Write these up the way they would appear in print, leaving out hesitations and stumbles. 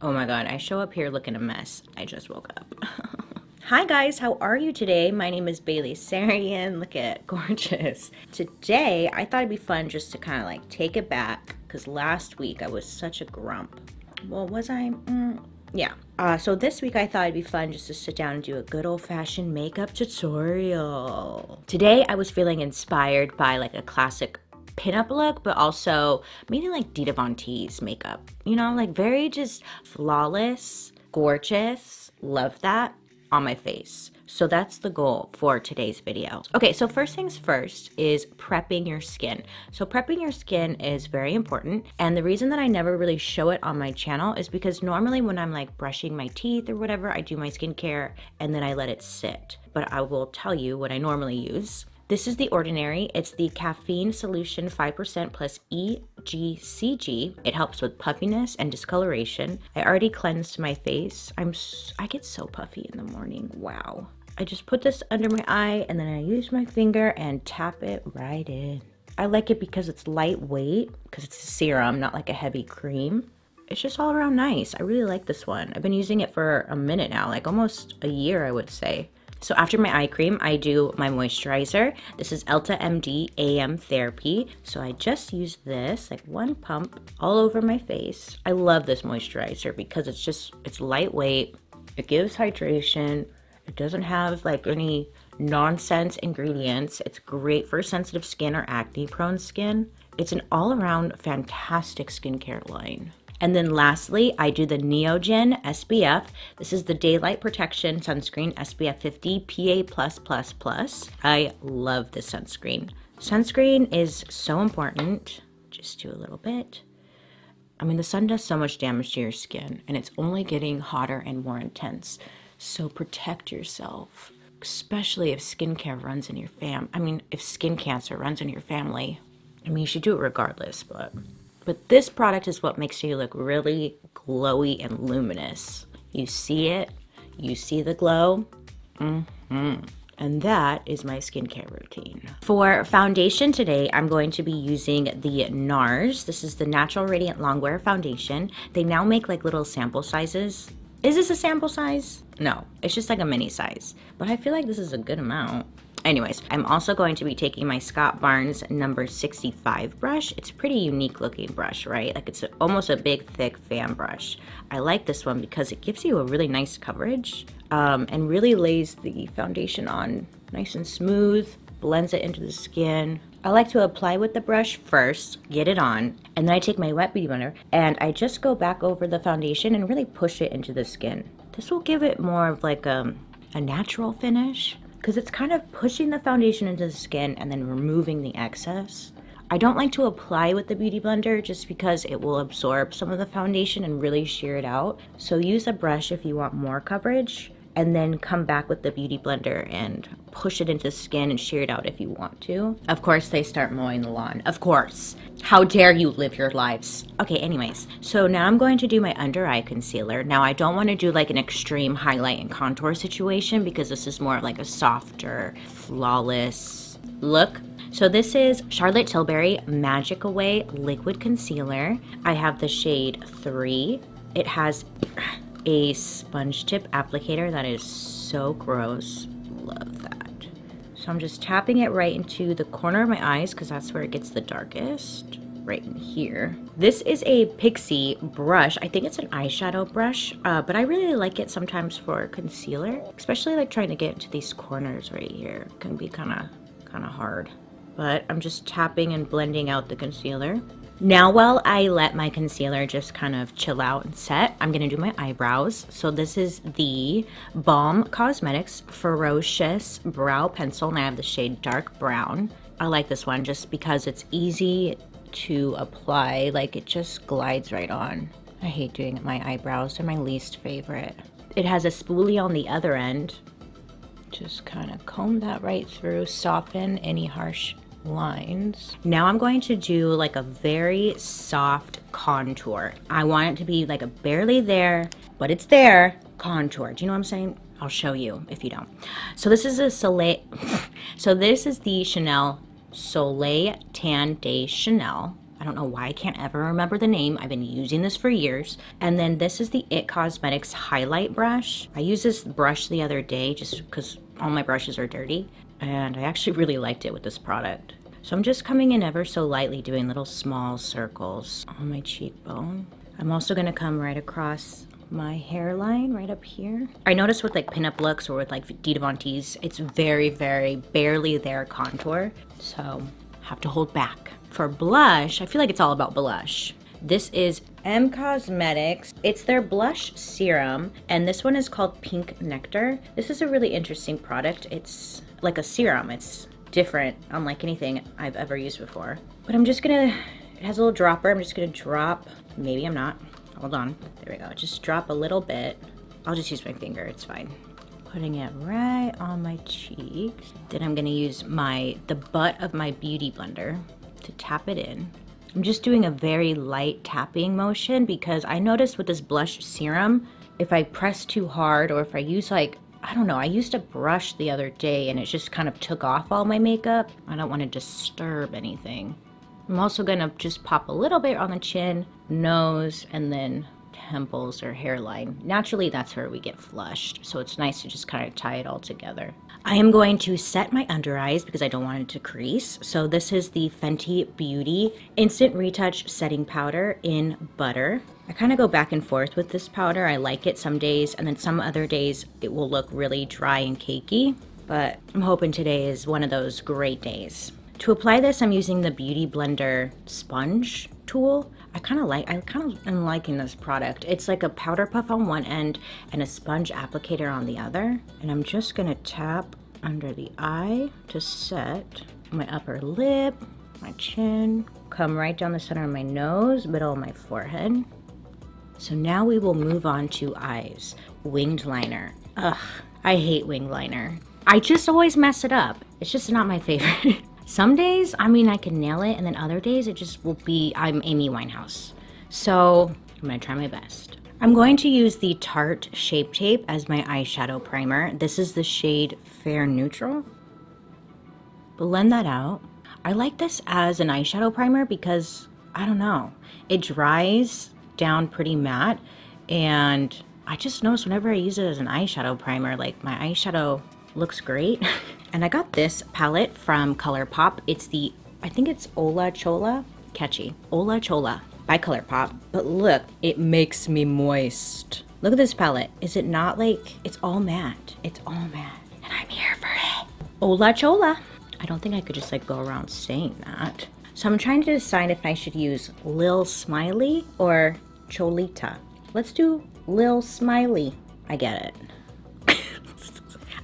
Oh my god, I show up here looking a mess. I just woke up. Hi guys, how are you today? My name is Bailey Sarian. Look at gorgeous. Today, I thought it'd be fun just to kind of like take it back because last week I was such a grump. Well, was I? Yeah. So this week I thought it'd be fun just to sit down and do a good old-fashioned makeup tutorial. Today I was feeling inspired by like a classic pinup look, but also maybe like Dita Von Teese makeup. You know, like very just flawless, gorgeous. Love that on my face. So that's the goal for today's video. Okay, so first things first is prepping your skin. So prepping your skin is very important. And the reason that I never really show it on my channel is because normally when I'm like brushing my teeth or whatever, I do my skincare and then I let it sit. But I will tell you what I normally use. This is The Ordinary. It's the Caffeine Solution 5% plus EGCG. It helps with puffiness and discoloration. I already cleansed my face. I get so puffy in the morning. Wow. I just put this under my eye and then I use my finger and tap it right in. I like it because it's lightweight, because it's a serum, not like a heavy cream. It's just all around nice. I really like this one. I've been using it for a minute now, like almost a year, I would say. So after my eye cream, I do my moisturizer. This is Elta MD AM Therapy. So I just use this, like one pump all over my face. I love this moisturizer because it's lightweight. It gives hydration. It doesn't have like any nonsense ingredients. It's great for sensitive skin or acne prone skin. It's an all around fantastic skincare line. And then lastly, I do the Neogen SPF. This is the Daylight Protection Sunscreen SPF 50 PA+++. I love this sunscreen. Sunscreen is so important. Just do a little bit. I mean, the sun does so much damage to your skin and it's only getting hotter and more intense. So protect yourself, especially if skincare runs in your if skin cancer runs in your family. I mean, you should do it regardless, But this product is what makes you look really glowy and luminous. You see it, you see the glow. And that is my skincare routine. For foundation today, I'm going to be using the NARS. This is the Natural Radiant Longwear Foundation. They now make like little sample sizes. Is this a sample size? No, it's just like a mini size. But I feel like this is a good amount. Anyways, I'm also going to be taking my Scott Barnes number 65 brush. It's a pretty unique looking brush, right? Like it's almost a big, thick fan brush. I like this one because it gives you a really nice coverage and really lays the foundation on nice and smooth, blends it into the skin. I like to apply with the brush first, get it on, and then I take my wet beauty blender and I just go back over the foundation and really push it into the skin. This will give it more of like a natural finish, because it's kind of pushing the foundation into the skin and then removing the excess. I don't like to apply with the beauty blender just because it will absorb some of the foundation and really shear it out. So use a brush if you want more coverage, and then come back with the beauty blender and push it into the skin and shear it out if you want to. Of course, they start mowing the lawn. Of course. How dare you live your lives? Okay, anyways. So now I'm going to do my under eye concealer. Now, I don't want to do like an extreme highlight and contour situation because this is more like a softer, flawless look. So this is Charlotte Tilbury Magic Away Liquid Concealer. I have the shade 3. It has a sponge tip applicator that is so gross. Love that. So I'm just tapping it right into the corner of my eyes because that's where it gets the darkest, right in here. This is a Pixie brush. I think it's an eyeshadow brush, but I really like it sometimes for concealer, especially like trying to get into these corners right here. It can be kind of hard, but I'm just tapping and blending out the concealer. Now, while I let my concealer just kind of chill out and set, I'm going to do my eyebrows. So this is the Balm Cosmetics Furrowcious Brow Pencil, and I have the shade Dark Brown. I like this one just because it's easy to apply, like it just glides right on. I hate doing my eyebrows, they're my least favorite. It has a spoolie on the other end. Just kind of comb that right through, soften any harsh lines. Now I'm going to do like a very soft contour. I want it to be like a barely there, but it's there contour. Do you know what I'm saying? I'll show you if you don't. So this is a this is the Chanel Soleil Tan de Chanel. I don't know why I can't ever remember the name. I've been using this for years. And then this is the It Cosmetics highlight brush. I used this brush the other day just because all my brushes are dirty, and I actually really liked it with this product. So I'm just coming in ever so lightly, doing little small circles on my cheekbone. I'm also gonna come right across my hairline right up here. I noticed with like pinup looks or with like Dita Von Teese, it's very, very barely there contour. So have to hold back. For blush, I feel like it's all about blush. This is M Cosmetics. It's their blush serum, and this one is called Pink Nectar. This is a really interesting product. It's like a serum. It's different, unlike anything I've ever used before. But I'm just gonna, it has a little dropper. I'm just gonna drop, maybe I'm not. Hold on, there we go. Just drop a little bit. I'll just use my finger, it's fine. Putting it right on my cheeks. Then I'm gonna use the butt of my beauty blender to tap it in. I'm just doing a very light tapping motion because I noticed with this blush serum, if I press too hard or if I use like, I don't know, I used a brush the other day and it just kind of took off all my makeup. I don't want to disturb anything. I'm also gonna just pop a little bit on the chin, nose, and then temples or hairline. Naturally, that's where we get flushed, so it's nice to just kind of tie it all together. I am going to set my under eyes because I don't want it to crease. So this is the Fenty Beauty Instant Retouch Setting Powder in Butter. I kind of go back and forth with this powder. I like it some days, and then some other days it will look really dry and cakey, but I'm hoping today is one of those great days. To apply this, I'm using the Beauty Blender sponge tool. I kind of am liking this product. It's like a powder puff on one end and a sponge applicator on the other. And I'm just gonna tap under the eye to set my upper lip, my chin, come right down the center of my nose, middle of my forehead. So now we will move on to eyes. Winged liner. Ugh, I hate winged liner. I just always mess it up. It's just not my favorite. Some days, I mean, I can nail it, and then other days it just will be, I'm Amy Winehouse. So I'm gonna try my best. I'm going to use the Tarte Shape Tape as my eyeshadow primer. This is the shade Fair Neutral. Blend that out. I like this as an eyeshadow primer because, I don't know, it dries down pretty matte, and I just noticed whenever I use it as an eyeshadow primer, like my eyeshadow looks great. And I got this palette from ColourPop. It's the, I think it's Ola Chola. Catchy. Ola Chola by ColourPop. But look, it makes me moist. Look at this palette. Is it not like, it's all matte. It's all matte. And I'm here for it. Ola Chola. I don't think I could just like go around saying that. So I'm trying to decide if I should use Lil Smiley or Cholita. Let's do Lil Smiley. I get it.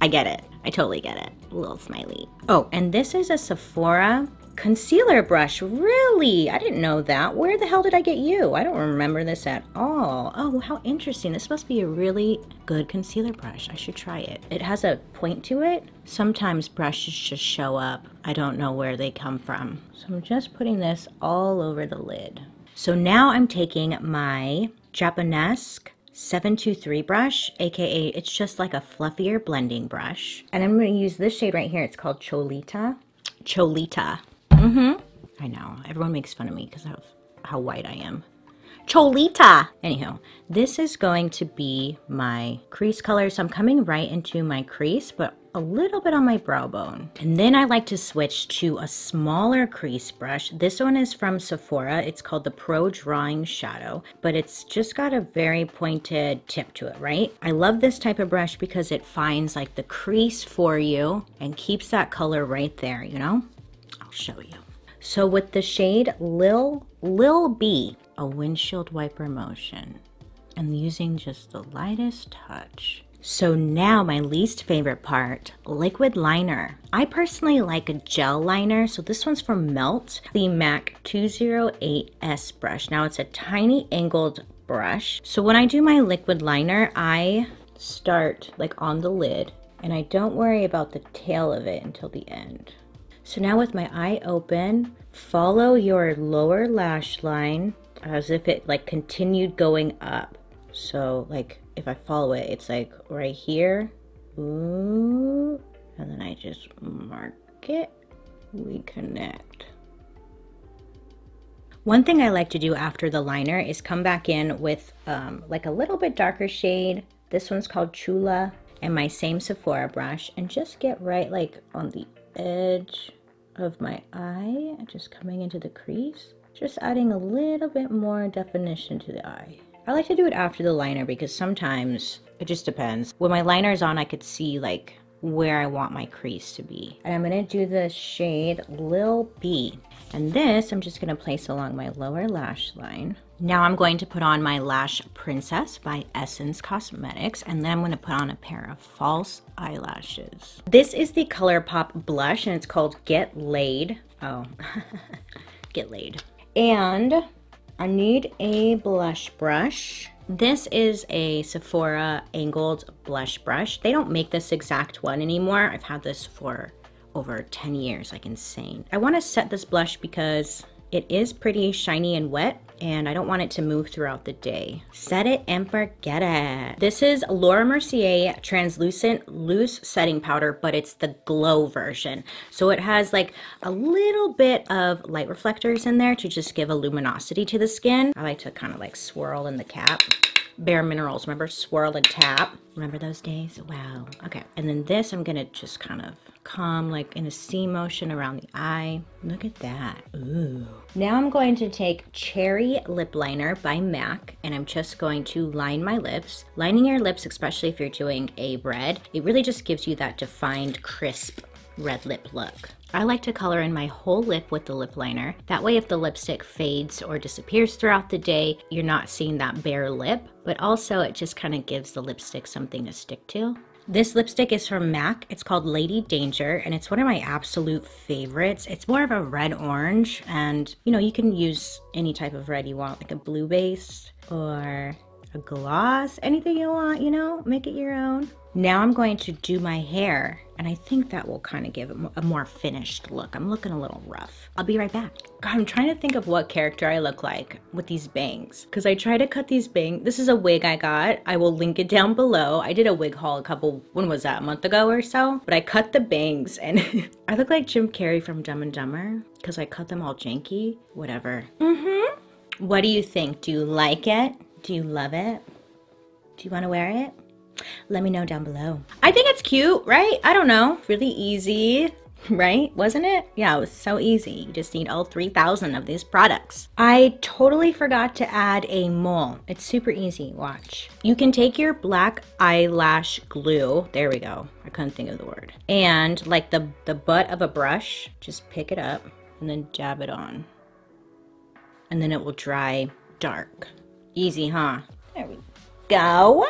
I get it. I totally get it. Little smiley. Oh, and this is a Sephora concealer brush. Really? I didn't know that. Where the hell did I get you? I don't remember this at all. Oh, how interesting. This must be a really good concealer brush. I should try it. It has a point to it. Sometimes brushes just show up. I don't know where they come from. So I'm just putting this all over the lid. So now I'm taking my Japanesque 723 brush, aka it's just like a fluffier blending brush. And I'm going to use this shade right here. It's called Cholita. Cholita. I know. Everyone makes fun of me because of how white I am. Cholita! Anyhow, this is going to be my crease color. So I'm coming right into my crease, but a little bit on my brow bone. And then I like to switch to a smaller crease brush. This one is from Sephora. It's called the Pro Drawing Shadow, but it's just got a very pointed tip to it, right? I love this type of brush because it finds like the crease for you and keeps that color right there, you know? I'll show you. So with the shade Lil B, a windshield wiper motion, and using just the lightest touch. So now my least favorite part, liquid liner. I personally like a gel liner, so this one's from Melt, the MAC 208S brush. Now it's a tiny angled brush. So when I do my liquid liner, I start like on the lid, and I don't worry about the tail of it until the end. So now with my eye open, follow your lower lash line as if it like continued going up. So like if I follow it, it's like right here. Ooh, and then I just mark it. We connect. One thing I like to do after the liner is come back in with like a little bit darker shade. This one's called Chula, and my same Sephora brush, and just get right like on the edge of my eye, just coming into the crease, just adding a little bit more definition to the eye. I like to do it after the liner because sometimes it just depends. When my liner is on, I could see like where I want my crease to be. And I'm gonna do the shade Lil B. And this I'm just gonna place along my lower lash line. Now I'm going to put on my Lash Princess by Essence Cosmetics, and then I'm gonna put on a pair of false eyelashes. This is the ColourPop blush, and it's called Get Laid. Oh, Get Laid. And I need a blush brush. This is a Sephora angled blush brush. They don't make this exact one anymore. I've had this for over 10 years, like insane. I want to set this blush because it is pretty shiny and wet, and I don't want it to move throughout the day. Set it and forget it. This is Laura Mercier Translucent Loose Setting Powder, but it's the glow version. So it has like a little bit of light reflectors in there to just give a luminosity to the skin. I like to kind of like swirl in the cap. Bare Minerals, remember? Swirl and tap. Remember those days? Wow. Okay, and then this I'm gonna just kind of come like in a C motion around the eye. Look at that. Ooh. Now I'm going to take Cherry Lip Liner by MAC, and I'm just going to line my lips. Lining your lips, especially if you're doing a red, it really just gives you that defined, crisp red lip look. I like to color in my whole lip with the lip liner. That way if the lipstick fades or disappears throughout the day, you're not seeing that bare lip, but also it just kind of gives the lipstick something to stick to. This lipstick is from MAC. It's called Lady Danger, and it's one of my absolute favorites. It's more of a red orange, and you know, you can use any type of red you want, like a blue base or a gloss, anything you want, you know, make it your own. Now I'm going to do my hair, and I think that will kind of give it a more finished look. I'm looking a little rough. I'll be right back. God, I'm trying to think of what character I look like with these bangs, because I try to cut these bangs. This is a wig I got. I will link it down below. I did a wig haul when was that, a month ago or so? But I cut the bangs, and I look like Jim Carrey from Dumb and Dumber, because I cut them all janky. Whatever. What do you think? Do you like it? Do you love it? Do you want to wear it? Let me know down below. I think it's cute, right? I don't know. Really easy, right? Wasn't it? Yeah, it was so easy. You just need all 3,000 of these products. I totally forgot to add a mole. It's super easy. Watch. You can take your black eyelash glue. There we go. I couldn't think of the word. And like the butt of a brush, just pick it up and then dab it on. And then it will dry dark. Easy, huh? There we go.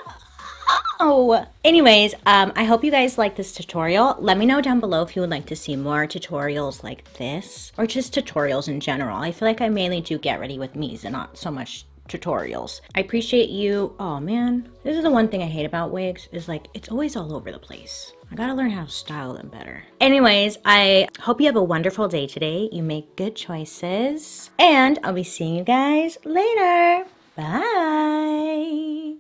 Oh, anyways, I hope you guys like this tutorial. Let me know down below if you would like to see more tutorials like this, or just tutorials in general. I feel like I mainly do get ready with me's and not so much tutorials. I appreciate you. Oh man, this is the one thing I hate about wigs, is like it's always all over the place. I gotta learn how to style them better. Anyways, I hope you have a wonderful day today. You make good choices, and I'll be seeing you guys later. Bye.